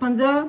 15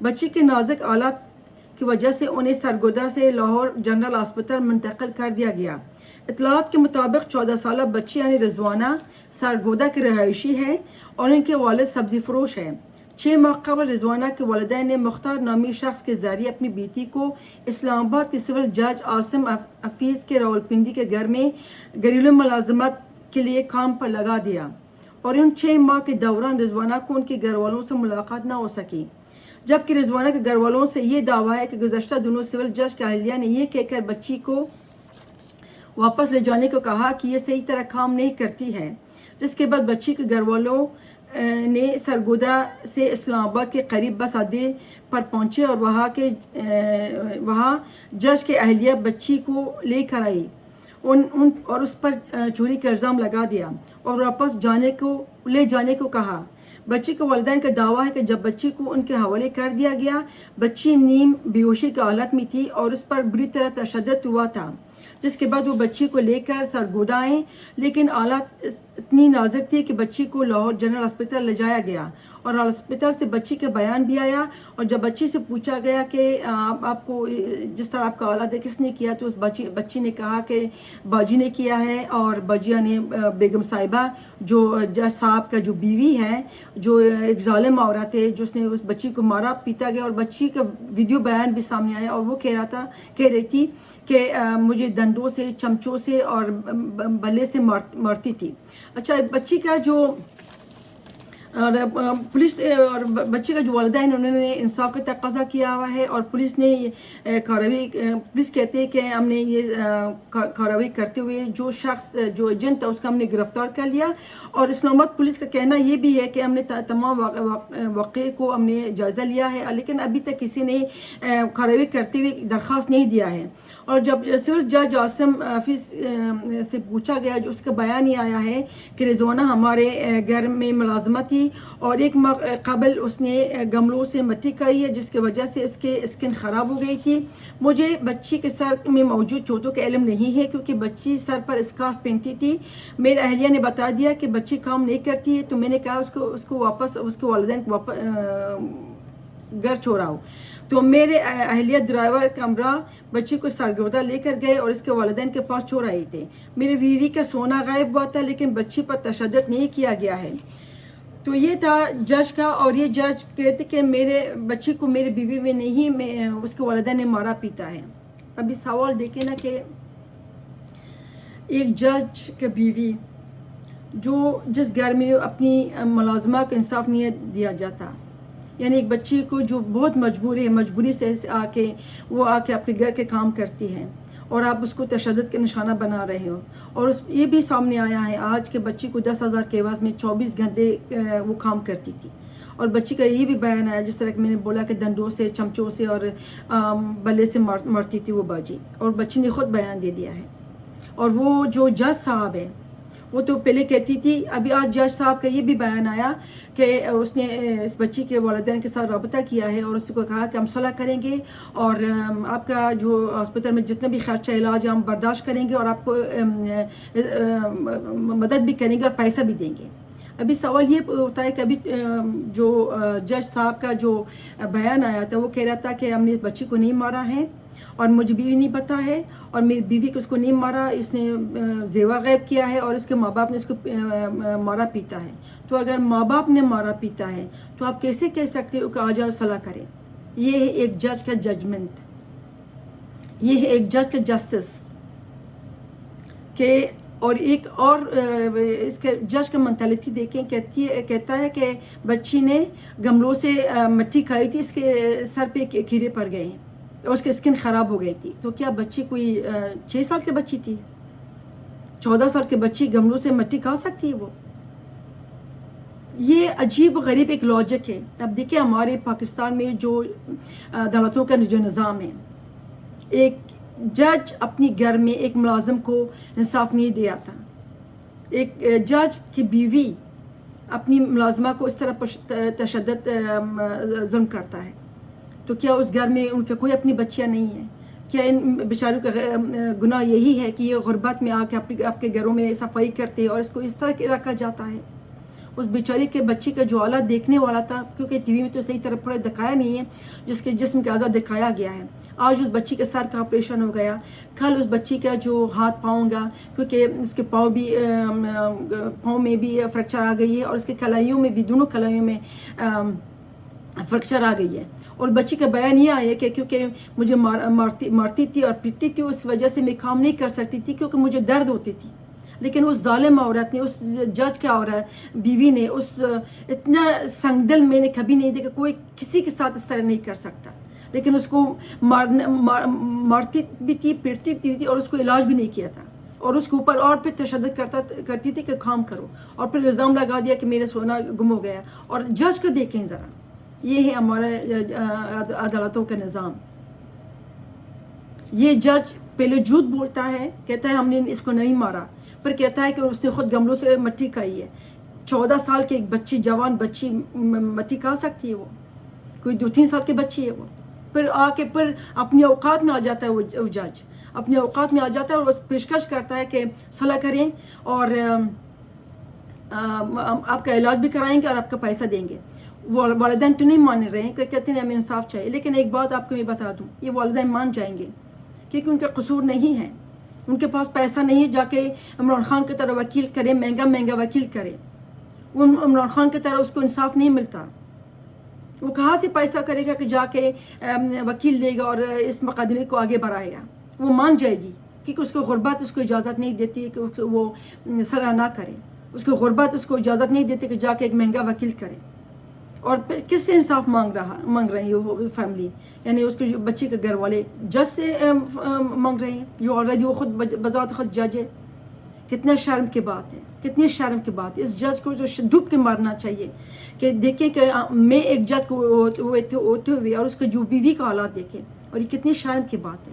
بچی کے نازک حالات کی وجہ سے انہیں سرگودا سے لاہور جنرل ہسپتال منتقل کر دیا گیا۔ اطلاعات کے مطابق 14 سالہ بچی یعنی رضوانہ سرگودا کی رہائشی ہے اور ان کے والد سبزی فروش ہیں۔ 6 ماہ قبل رضوانہ کے والدین نے مختار نامی شخص کے ذریعے اپنی بیٹی کو اسلام آباد کے سول جج عاصم حفیظ کے راولپنڈی کے گھر میں گھریلو ملازمت کے لیے کام پر لگا دیا اور ان 6 ماہ کے دوران رضوانہ کو ان کے گھر والوں سے ملاقات نہ ہو سکی، جبکہ رضوانہ کے گھر والوں سے یہ دعویٰ ہے کہ گزشتہ دنوں سول جج کی اہلیہ نے یہ کہہ کر بچی کو واپس لے جانے کو کہا کہ یہ صحیح طرح کام نہیں کرتی ہے، جس کے بعد بچی کے گھر والوں نے سرگودا سے اسلام آباد کے قریب بس اڈے پر پہنچے اور وہاں جج کے اہلیہ بچی کو لے کر آئی اور اس پر چوری کا الزام لگا دیا اور واپس لے جانے کو کہا۔ بچی کے والدین کا دعویٰ ہے کہ جب بچی کو ان کے حوالے کر دیا گیا، بچی نیم بیہوشی کی حالت میں تھی اور اس پر بری طرح تشدد ہوا تھا، جس کے بعد وہ بچی کو لے کر سرگودا آئیں، لیکن حالت اتنی نازک تھی کہ بچی کو لاہور جنرل ہسپتال لے جایا گیا اور ہسپتال سے بچی کا بیان بھی آیا، اور جب بچی سے پوچھا گیا کہ آپ کو جس طرح آپ کا حالت ہے کس نے کیا، تو اس بچی نے کہا کہ باجی نے کیا ہے، اور باجیہ نے بیگم صاحبہ جو جج صاحب کا جو بیوی ہے، جو ایک ظالم عورت ہے جس نے اس بچی کو مارا پیٹا گیا، اور بچی کا ویڈیو بیان بھی سامنے آیا اور وہ کہہ رہی تھی کہ مجھے ڈنڈوں سے، چمچوں سے اور بلے سے مارتی تھی۔ اچھا، بچی کا جو پولیس اور بچے کا جو والدین انہوں نے انصاف کا تقاضا کیا ہوا ہے، اور پولیس نے پولیس کہتے ہیں کہ ہم نے یہ کارروائی کرتے ہوئے جو شخص جو ایجنٹ تھا اس کا ہم نے گرفتار کر لیا، اور اسلام آباد پولیس کا کہنا یہ بھی ہے کہ ہم نے تمام واقعے کو ہم نے جائزہ لیا ہے، لیکن ابھی تک کسی نے کارروائی کرتے ہوئے درخواست نہیں دیا ہے۔ اور جب سول جج عاصم حفیظ سے پوچھا گیا، جو اس کا بیان یہ آیا ہے کہ رضوانہ ہمارے گھر میں ملازمت تھی اور ایک ماہ قبل اس نے گملوں سے مٹی کھائی ہے جس کی وجہ سے اس کے اسکن خراب ہو گئی تھی۔ مجھے بچی کے سر میں موجود چوٹوں کا علم نہیں ہے کیونکہ بچی سر پر اسکارف پہنتی تھی۔ میرے اہلیہ نے بتا دیا کہ بچی کام نہیں کرتی ہے، تو میں نے کہا اس کو واپس اس کے والدین کو گھر چھوڑاؤ، تو میرے اہلیہ ڈرائیور کمرہ بچی کو سرگودا لے کر گئے اور اس کے والدین کے پاس چھوڑ آئی تھے۔ میری بیوی کا سونا غائب ہوا تھا لیکن بچی پر تشدد نہیں کیا گیا ہے۔ تو یہ تھا جج کا، اور یہ جج کہتے کہ میرے بچی کو میری بیوی میں نہیں اس کے والدین نے مارا پیٹا ہے۔ ابھی سوال دیکھیں نا کہ ایک جج کی بیوی جس گھر میں اپنی ملازمہ کو انصاف نہیں دیا جاتا، یعنی ایک بچی کو جو بہت مجبوری سے آ کے آپ کے گھر کے کام کرتی ہے، اور آپ اس کو تشدد کا نشانہ بنا رہے ہو، اور یہ بھی سامنے آیا ہے آج کے بچی کو 10,000 کے عوض میں 24 گھنٹے وہ کام کرتی تھی، اور بچی کا یہ بھی بیان آیا جس طرح کہ میں نے بولا کہ ڈنڈوں سے، چمچوں سے اور بلے سے مارتی تھی وہ باجی، اور بچی نے خود بیان دے دیا ہے۔ اور وہ جو جج صاحب ہے وہ تو پہلے کہتی تھی، ابھی آج جج صاحب کا یہ بھی بیان آیا کہ اس نے اس بچی کے والدین کے ساتھ رابطہ کیا ہے اور اس کو کہا کہ ہم صلح کریں گے اور آپ کا جو ہسپتال میں جتنا بھی خرچہ علاج ہم برداشت کریں گے اور آپ کو مدد بھی کریں گے اور پیسہ بھی دیں گے۔ ابھی سوال یہ ہوتا ہے کہ ابھی جو جج صاحب کا جو بیان آیا تھا وہ کہہ رہا تھا کہ ہم نے اس بچی کو نہیں مارا ہے اور مجھے بیوی نہیں پتہ ہے، اور میری بیوی کو اس کو نہیں مارا، اس نے زیور غائب کیا ہے اور اس کے ماں باپ نے اس کو مارا پیتا ہے۔ تو اگر ماں باپ نے مارا پیتا ہے تو آپ کیسے کہہ سکتے ہو کہ آ جاؤ صلاح کریں؟ یہ ہے ایک جج کا ججمنٹ، یہ ہے ایک جج کا جسٹس کہ، اور ایک اور اس کے جج کا مینٹلٹی دیکھیں، کہتا ہے کہ بچی نے گملوں سے مٹی کھائی تھی، اس کے سر پہ کیڑے پڑ گئے ہیں اور اس کی اسکن خراب ہو گئی تھی۔ تو کیا بچی کوئی 6 سال کی بچی تھی؟ 14 سال کی بچی گملوں سے مٹی کھا سکتی ہے؟ وہ یہ عجیب غریب ایک لاجک ہے۔ اب دیکھیں ہمارے پاکستان میں جو عدالتوں کا جو نظام ہے، ایک جج اپنی گھر میں ایک ملازم کو انصاف نہیں دیا تھا، ایک جج کی بیوی اپنی ملازمہ کو اس طرح تشدد ظلم کرتا ہے، تو کیا اس گھر میں ان کے کوئی اپنی بچیاں نہیں ہیں؟ کیا ان بیچاروں کا گناہ یہی ہے کہ یہ غربت میں آ کے آپ کے گھروں میں صفائی کرتے ہیں اور اس کو اس طرح کے رکھا جاتا ہے؟ اس بیچاری کے بچی کا جو حالت دیکھنے والا تھا، کیونکہ ٹی وی میں تو صحیح طرح پورا دکھایا نہیں ہے، جس کے جسم کے اعضاء دکھایا گیا ہے. آج اس بچی کے سر کا آپریشن ہو گیا، کل اس بچی کا جو ہاتھ پاؤں گا، کیونکہ اس کے پاؤں میں بھی فریکچر آ گئی ہے، اور اس کے کلائیوں میں بھی، دونوں کلائیوں میں فریکچر آ گئی ہے. اور بچی کا بیان یہ آیا کہ کیونکہ مجھے مارتی تھی اور پیٹتی تھی، اس وجہ سے میں کام نہیں کر سکتی تھی کیونکہ مجھے درد ہوتی تھی. لیکن اس ظالم عورت نے، اس جج کا عورت بیوی نے، اس اتنا سنگ دل میں نے کبھی نہیں دیکھا. کوئی کسی کے ساتھ اس طرح نہیں کر سکتا، لیکن اس کو مارتی بھی تھی، پیٹتی بھی تھی، اور اس کو علاج بھی نہیں کیا تھا، اور اس کے اوپر اور پھر تشدد کرتی تھی کہ کام کرو، اور پھر الزام لگا دیا کہ میرا سونا گم ہو گیا. اور جج کو دیکھیں ذرا، یہ ہے ہمارے عدالتوں کا نظام. یہ جج پہلے جھوٹ بولتا ہے، کہتا ہے ہم نے اس کو نہیں مارا، پھر کہتا ہے کہ اس نے خود گملوں سے مٹی کھائی ہے. 14 سال کی ایک بچی، جوان بچی مٹی کھا سکتی ہے؟ وہ کوئی 2-3 سال کی بچی ہے. وہ پھر آ کے پھر اپنی اوقات میں آ جاتا ہے وہ جج، اپنے اوقات میں آ جاتا ہے، اور پیشکش کرتا ہے کہ صلح کریں اور آپ کا علاج بھی کرائیں گے اور آپ کا پیسہ دیں گے. والدین تو نہیں مان رہے ہیں، کہ کہتے ہیں ہمیں انصاف چاہیے. لیکن ایک بات آپ کو میں بتا دوں، یہ والدین مان جائیں گے، کیونکہ ان کا قصور نہیں ہے. ان کے پاس پیسہ نہیں ہے جا کے عمران خان کی طرح وکیل کرے، مہنگا وکیل کرے. وہ عمران خان کی طرح اس کو انصاف نہیں ملتا. وہ کہاں سے پیسہ کرے گا کہ جا کے وکیل لے گا اور اس مقدمے کو آگے بڑھائے گا؟ وہ مان جائے گی، کیونکہ اس کو غربت اس کو اجازت نہیں دیتی کہ وہ صلاح نہ کرے. اس کو غربت اس کو اجازت نہیں دیتی کہ جا کے ایک مہنگا وکیل کرے. اور کس سے انصاف مانگ رہے ہیں وہ فیملی؟ یعنی اس کے بچے کے گھر والے جج سے مانگ رہے ہیں، جو آلریڈی وہ خود بذات خود جج ہے. کتنا شرم کی بات ہے، کتنی شرم کی بات ہے. اس جج کو جو ڈوب کے مارنا چاہیے. کہ دیکھیں کہ میں ایک جج کو ہوتے ہوئے اور اس کے جو بیوی کا حالات دیکھیں، اور یہ کتنی شرم کی بات ہے.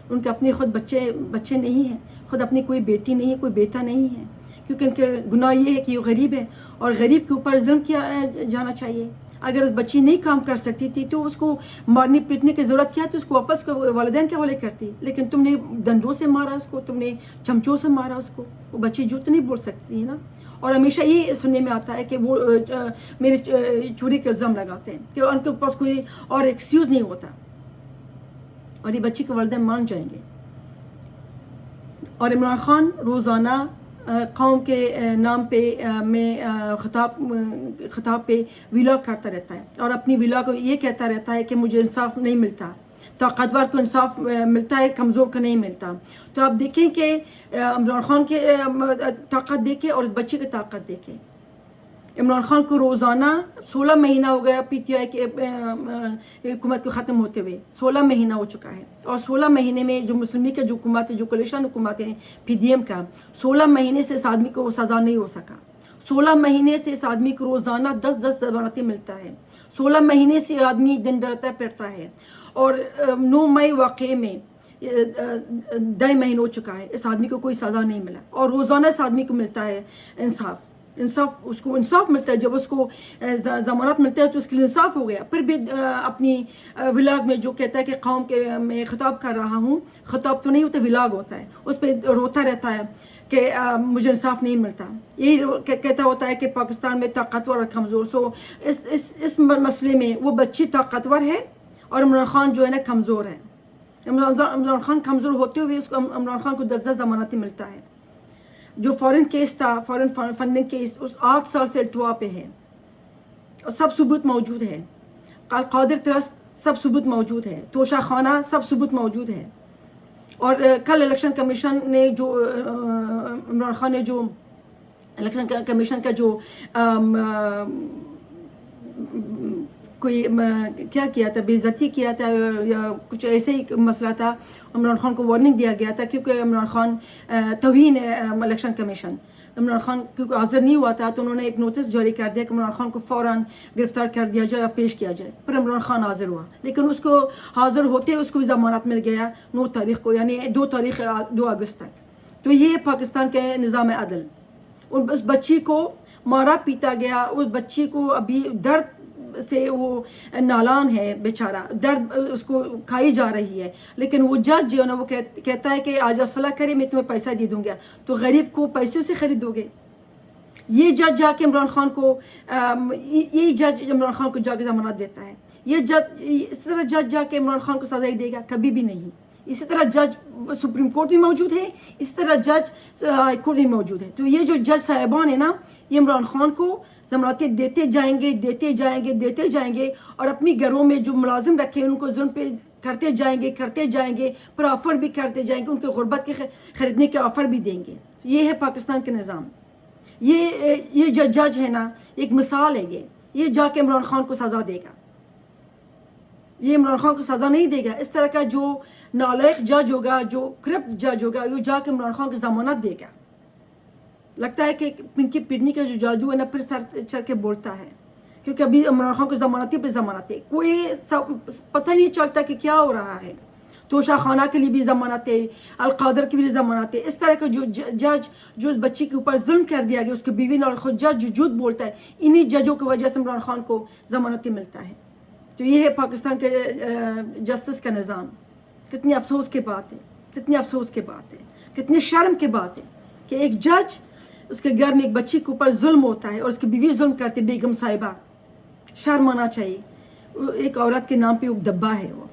ان کے اپنے خود بچے نہیں ہیں، خود اپنی کوئی بیٹی نہیں ہے، کوئی بیٹا نہیں ہے، کیونکہ ان کے گناہ یہ ہے کہ وہ غریب ہے، اور غریب کے اوپر ظلم کیا جانا چاہیے. اگر اس بچی نہیں کام کر سکتی تھی تو اس کو مارنے پیٹنے کی ضرورت کیا؟ تو اس کو واپس والدین کے حوالے کرتی. لیکن تم نے ڈنڈوں سے مارا اس کو، تم نے چمچوں سے مارا اس کو. وہ بچی جھوٹ نہیں بول سکتی ہے نا. اور ہمیشہ یہ سننے میں آتا ہے کہ وہ میرے چوری کا الزام لگاتے ہیں، کہ ان کے پاس کوئی اور ایکسکیوز نہیں ہوتا. اور یہ بچی کے والدین مان جائیں گے. اور عمران خان روزانہ قوم کے نام پہ میں خطاب پہ ولاگ کرتا رہتا ہے، اور اپنی ولاگ کو یہ کہتا رہتا ہے کہ مجھے انصاف نہیں ملتا. طاقتور کو انصاف ملتا ہے، کمزور کو نہیں ملتا. تو آپ دیکھیں کہ عمران خان کی طاقت دیکھیں اور اس بچے کی طاقت دیکھیں. عمران خان کو روزانہ 16 مہینہ ہو گیا پی ٹی آئی کے حکومت کو ختم ہوتے ہوئے، 16 مہینہ ہو چکا ہے. اور 16 مہینے میں جو مسلم لیگ کا جو حکومت ہے، جو کولیشن حکومت ہے پی ڈی ایم کا، 16 مہینے سے اس آدمی کو سزا نہیں ہو سکا. 16 مہینے سے اس آدمی کو روزانہ 10 ضمانتیں ملتا ہے. 16 مہینے سے آدمی دن ڈرتا پھرتا ہے. اور 9 مئی واقعے میں 2 مہینے ہو چکا ہے، اس آدمی کو کوئی سزا نہیں ملا. اور روزانہ اس آدمی کو ملتا ہے انصاف. اس کو انصاف ملتا ہے. جب اس کو ضمانت ملتا ہے تو اس کے لیے انصاف ہو گیا. پھر بھی اپنی ولاگ میں جو کہتا ہے کہ قوم کے میں خطاب کر رہا ہوں، خطاب تو نہیں ہوتا، ولاگ ہوتا ہے، اس پہ روتا رہتا ہے کہ مجھے انصاف نہیں ملتا. یہی کہتا ہوتا ہے کہ پاکستان میں طاقتور اور کمزور. سو اس مسئلے میں وہ بچی طاقتور ہے اور عمران خان جو ہے نا کمزور ہے. عمران خان کمزور ہوتے ہوئے اس کو عمران خان کو 10 ضمانتیں ملتا ہے. جو فورن کیس تھا، فورن فنڈنگ کیس، اس 8 سال سے التوا پہ ہے، سب ثبوت موجود ہے. قادر ٹرسٹ سب ثبوت موجود ہے. توشہ خانہ سب ثبوت موجود ہے. اور کل الیکشن کمیشن نے جو عمران خان نے جو الیکشن کمیشن کا جو کوئی کیا تھا، بے عزتی کیا تھا یا کچھ ایسے ہی مسئلہ تھا. عمران خان کو وارننگ دیا گیا تھا، کیونکہ عمران خان توہین الیکشن کمیشن، عمران خان کیونکہ حاضر نہیں ہوا تھا تو انہوں نے ایک نوٹس جاری کر دیا کہ عمران خان کو فوراً گرفتار کر دیا جائے یا پیش کیا جائے. پھر عمران خان حاضر ہوا، لیکن اس کو حاضر ہوتے اس کو بھی ضمانت مل گیا 9 تاریخ کو، یعنی 2 اگست تک. تو یہ پاکستان کے نظام عدل. اس بچی کو مارا پیٹا گیا، اس بچی کو ابھی درد سے وہ نالان ہے بیچارہ، درد اس کو کھائی جا رہی ہے. لیکن وہ جج جو ہے نا وہ کہتا ہے کہ آج صلاح کرے، میں تمہیں پیسہ دے دوں گا. تو غریب کو پیسوں سے خریدو گے؟ یہ جج جا کے عمران خان کو یہ جج عمران خان کو جا کے ضمانت دیتا ہے. یہ جج اس طرح جج جا کے عمران خان کو سزا دے گا؟ کبھی بھی نہیں. اسی طرح جج سپریم کورٹ میں موجود ہے, اس طرح جج ہائی کورٹ میں موجود ہے. تو یہ جو جج صاحبان ہیں نا, یہ عمران خان کو ضمانتیں دیتے جائیں گے, دیتے جائیں گے, دیتے جائیں گے, اور اپنی گھروں میں جو ملازم رکھے ان کو ظلم پہ کرتے جائیں گے, کرتے جائیں گے, پر آفر بھی کرتے جائیں گے, ان کے غربت کے خریدنے کے آفر بھی دیں گے. یہ ہے پاکستان کے نظام. یہ جو جج ہے نا, ایک مثال ہے. یہ جا کے عمران خان کو سزا دے گا. یہ عمران خان کو سزا نہیں دے گا. اس طرح کا جو نالائق جج ہوگا, جو کرپٹ جج ہوگا, وہ جا کے عمران خان کو ضمانت دے گا. لگتا ہے کہ پنکی پڑنی کا جو جادو ہے نا, پھر سر چڑھ کے بولتا ہے, کیونکہ ابھی عمران خان کو ضمانتیں پہ ضمانتیں, کوئی پتہ نہیں چلتا کہ کیا ہو رہا ہے. توشہ خانہ کے لیے بھی ضمانتیں, القادر کے لیے ضمانتیں. اس طرح کا جو جج جو اس بچی کے اوپر ظلم کر دیا گیا, اس کے بیوی نے, اور خود جج جو جھوٹ بولتا ہے, انہی ججوں کی وجہ سے عمران خان کو ضمانتیں ملتا ہے. تو یہ ہے پاکستان کے جسٹس کا نظام. کتنی افسوس کی بات ہے, کتنی افسوس کی بات ہے, کتنی شرم کی بات ہے کہ ایک جج, اس کے گھر میں ایک بچی کے اوپر ظلم ہوتا ہے اور اس کی بیوی ظلم کرتی, بیگم صاحبہ. شرم آنا چاہیے. ایک عورت کے نام پہ ایک دبا ہے. وہ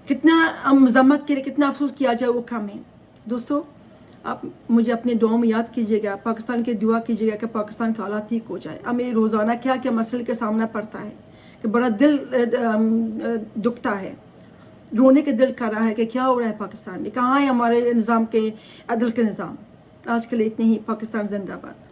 کتنا مذمت کرے, کتنا افسوس کیا جائے, وہ کم ہے. دوستو, آپ مجھے اپنے دعاؤں میں یاد کیجیے گا, پاکستان کی دعا کیجیے گا کہ پاکستان کا حالات ٹھیک ہو جائے. ہمیں روزانہ کیا کیا مسئلے کا سامنا پڑتا ہے کہ بڑا دل دکھتا ہے, رونے کے دل کر رہا ہے کہ کیا ہو رہا ہے پاکستان میں, کہاں ہے ہمارے نظام کے عدل کے نظام. آج کے لیے اتنے ہی. پاکستان زندہ باد.